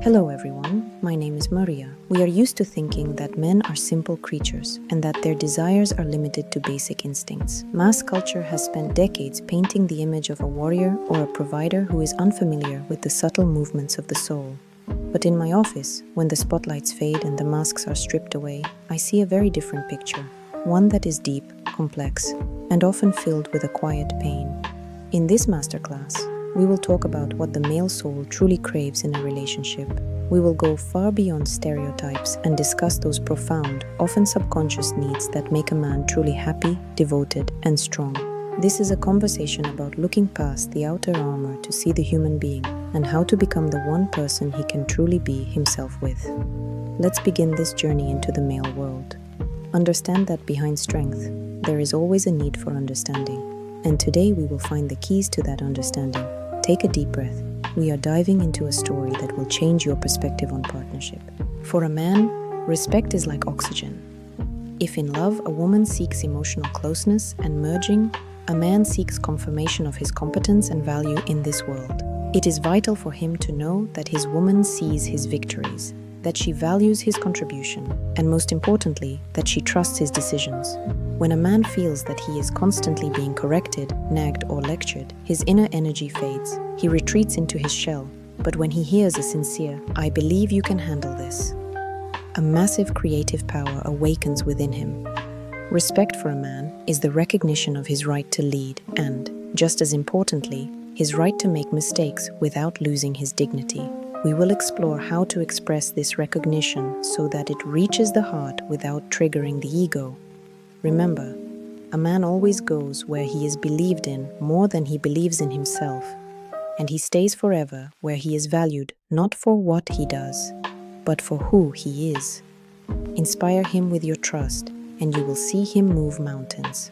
Hello everyone, my name is Maria. We are used to thinking that men are simple creatures and that their desires are limited to basic instincts. Mass culture has spent decades painting the image of a warrior or a provider who is unfamiliar with the subtle movements of the soul. But in my office, when the spotlights fade and the masks are stripped away, I see a very different picture. One that is deep, complex, and often filled with a quiet pain. In this masterclass, we will talk about what the male soul truly craves in a relationship. We will go far beyond stereotypes and discuss those profound, often subconscious needs that make a man truly happy, devoted, and strong. This is a conversation about looking past the outer armor to see the human being and how to become the one person he can truly be himself with. Let's begin this journey into the male world. Understand that behind strength, there is always a need for understanding. And today we will find the keys to that understanding. Take a deep breath. We are diving into a story that will change your perspective on partnership. For a man, respect is like oxygen. If in love, a woman seeks emotional closeness and merging, a man seeks confirmation of his competence and value in this world. It is vital for him to know that his woman sees his victories, that she values his contribution, and most importantly, that she trusts his decisions. When a man feels that he is constantly being corrected, nagged, or lectured, his inner energy fades. He retreats into his shell. But when he hears a sincere, "I believe you can handle this," a massive creative power awakens within him. Respect for a man is the recognition of his right to lead and, just as importantly, his right to make mistakes without losing his dignity. We will explore how to express this recognition so that it reaches the heart without triggering the ego. Remember, a man always goes where he is believed in more than he believes in himself, and he stays forever where he is valued not for what he does, but for who he is. Inspire him with your trust, and you will see him move mountains.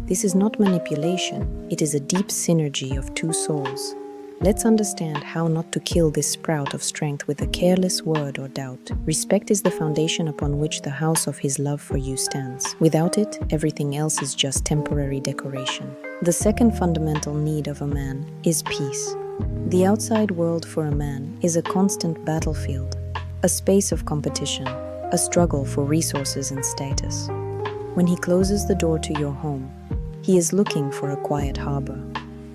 This is not manipulation, it is a deep synergy of two souls. Let's understand how not to kill this sprout of strength with a careless word or doubt. Respect is the foundation upon which the house of his love for you stands. Without it, everything else is just temporary decoration. The second fundamental need of a man is peace. The outside world for a man is a constant battlefield, a space of competition, a struggle for resources and status. When he closes the door to your home, he is looking for a quiet harbor.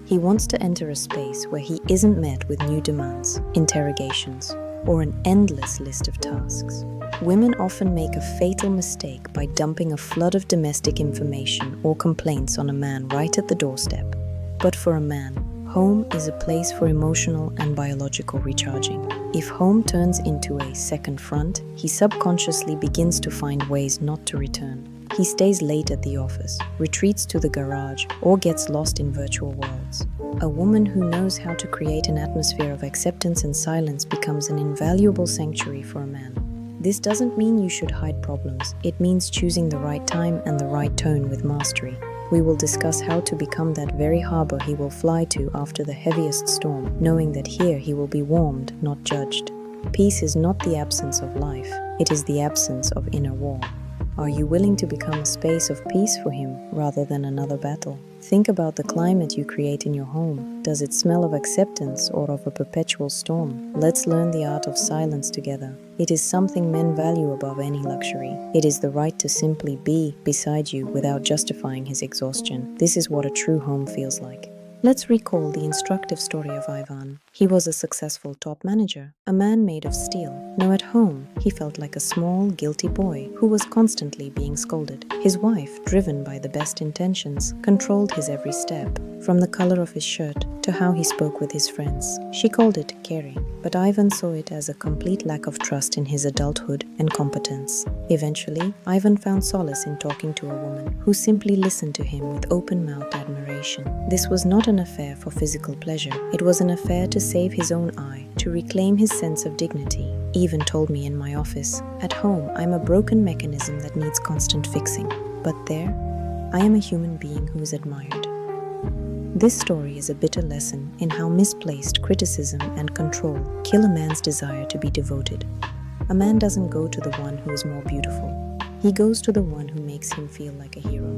He wants to enter a space where he isn't met with new demands, interrogations, or an endless list of tasks. Women often make a fatal mistake by dumping a flood of domestic information or complaints on a man right at the doorstep. But for a man, home is a place for emotional and biological recharging. If home turns into a second front, he subconsciously begins to find ways not to return. He stays late at the office, retreats to the garage, or gets lost in virtual worlds. A woman who knows how to create an atmosphere of acceptance and silence becomes an invaluable sanctuary for a man. This doesn't mean you should hide problems. It means choosing the right time and the right tone with mastery. We will discuss how to become that very harbor he will fly to after the heaviest storm, knowing that here he will be warmed, not judged. Peace is not the absence of life. It is the absence of inner war. Are you willing to become a space of peace for him rather than another battle? Think about the climate you create in your home. Does it smell of acceptance or of a perpetual storm? Let's learn the art of silence together. It is something men value above any luxury. It is the right to simply be beside you without justifying his exhaustion. This is what a true home feels like. Let's recall the instructive story of Ivan. He was a successful top manager, a man made of steel. Now at home, he felt like a small, guilty boy who was constantly being scolded. His wife, driven by the best intentions, controlled his every step, from the color of his shirt to how he spoke with his friends. She called it caring, but Ivan saw it as a complete lack of trust in his adulthood and competence. Eventually, Ivan found solace in talking to a woman who simply listened to him with open-mouthed admiration. This was not an affair for physical pleasure. It was an affair to save his own eye, to reclaim his sense of dignity. Even told me in my office, "At home, I'm a broken mechanism that needs constant fixing. But there, I am a human being who is admired." This story is a bitter lesson in how misplaced criticism and control kill a man's desire to be devoted. A man doesn't go to the one who is more beautiful. He goes to the one who makes him feel like a hero.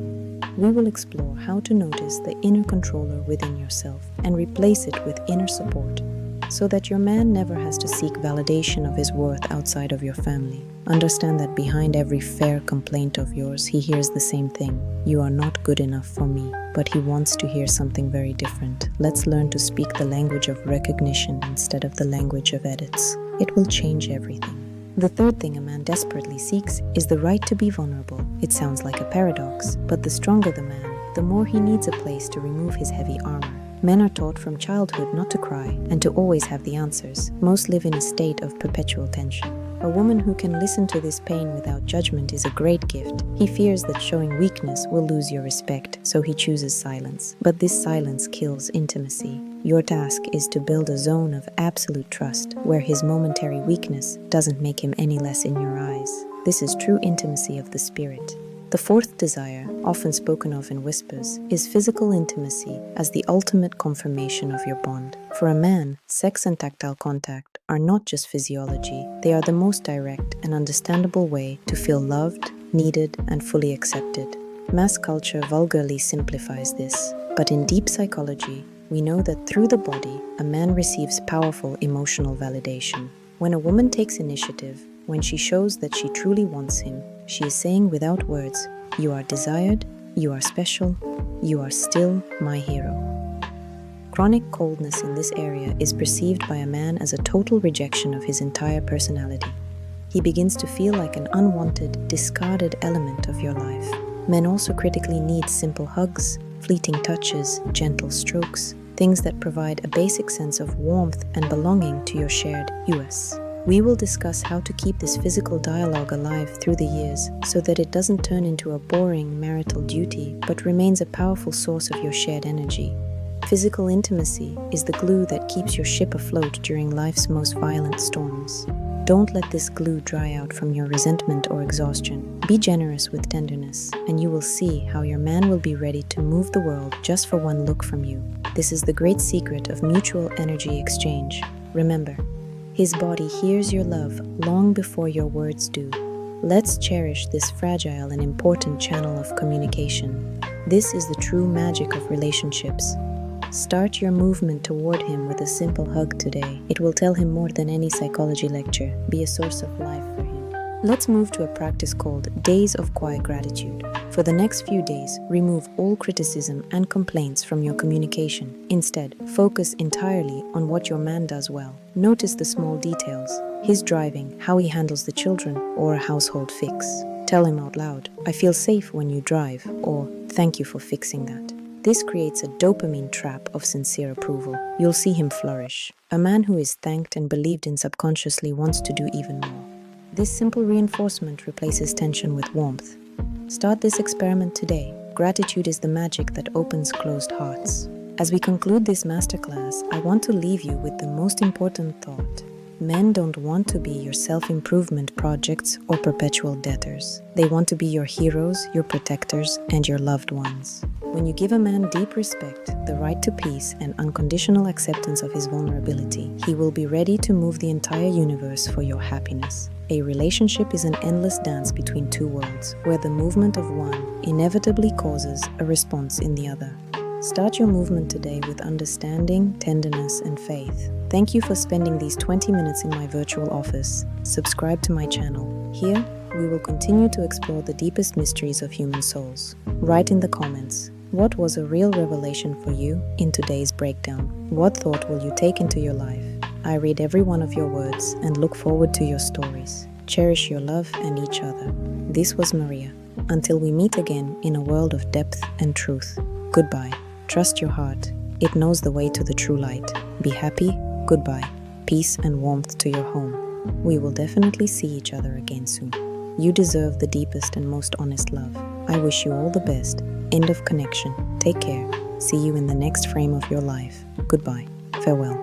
We will explore how to notice the inner controller within yourself and replace it with inner support. so that your man never has to seek validation of his worth outside of your family. Understand that behind every fair complaint of yours, he hears the same thing. You are not good enough for me, but he wants to hear something very different. Let's learn to speak the language of recognition instead of the language of edits. It will change everything. The third thing a man desperately seeks is the right to be vulnerable. It sounds like a paradox, but the stronger the man, the more he needs a place to remove his heavy armor. Men are taught from childhood not to cry and to always have the answers. Most live in a state of perpetual tension. A woman who can listen to this pain without judgment is a great gift. He fears that showing weakness will lose your respect, so he chooses silence. But this silence kills intimacy. Your task is to build a zone of absolute trust, where his momentary weakness doesn't make him any less in your eyes. This is true intimacy of the spirit. The fourth desire, often spoken of in whispers, is physical intimacy as the ultimate confirmation of your bond. For a man, sex and tactile contact are not just physiology, they are the most direct and understandable way to feel loved, needed, and fully accepted. Mass culture vulgarly simplifies this, but in deep psychology, we know that through the body, a man receives powerful emotional validation. When a woman takes initiative, when she shows that she truly wants him, she is saying without words, "You are desired, you are special, you are still my hero." Chronic coldness in this area is perceived by a man as a total rejection of his entire personality. He begins to feel like an unwanted, discarded element of your life. Men also critically need simple hugs, fleeting touches, gentle strokes, things that provide a basic sense of warmth and belonging to your shared US. We will discuss how to keep this physical dialogue alive through the years so that it doesn't turn into a boring marital duty but remains a powerful source of your shared energy. Physical intimacy is the glue that keeps your ship afloat during life's most violent storms. Don't let this glue dry out from your resentment or exhaustion. Be generous with tenderness, and you will see how your man will be ready to move the world just for one look from you. This is the great secret of mutual energy exchange. Remember, his body hears your love long before your words do. Let's cherish this fragile and important channel of communication. This is the true magic of relationships. Start your movement toward him with a simple hug today. It will tell him more than any psychology lecture. Be a source of life for him. Let's move to a practice called Days of Quiet Gratitude. For the next few days, remove all criticism and complaints from your communication. Instead, focus entirely on what your man does well. Notice the small details, his driving, how he handles the children, or a household fix. Tell him out loud, "I feel safe when you drive," or "Thank you for fixing that." This creates a dopamine trap of sincere approval. You'll see him flourish. A man who is thanked and believed in subconsciously wants to do even more. This simple reinforcement replaces tension with warmth. Start this experiment today. Gratitude is the magic that opens closed hearts. As we conclude this masterclass, I want to leave you with the most important thought. Men don't want to be your self-improvement projects or perpetual debtors. They want to be your heroes, your protectors, and your loved ones. When you give a man deep respect, the right to peace, and unconditional acceptance of his vulnerability, he will be ready to move the entire universe for your happiness. A relationship is an endless dance between two worlds, where the movement of one inevitably causes a response in the other. Start your movement today with understanding, tenderness, and faith. Thank you for spending these 20 minutes in my virtual office. Subscribe to my channel. Here, we will continue to explore the deepest mysteries of human souls. Write in the comments, what was a real revelation for you in today's breakdown? What thought will you take into your life? I read every one of your words and look forward to your stories. Cherish your love and each other. This was Maria. Until we meet again in a world of depth and truth. Goodbye. Trust your heart. It knows the way to the true light. Be happy. Goodbye. Peace and warmth to your home. We will definitely see each other again soon. You deserve the deepest and most honest love. I wish you all the best. End of connection. Take care. See you in the next frame of your life. Goodbye. Farewell.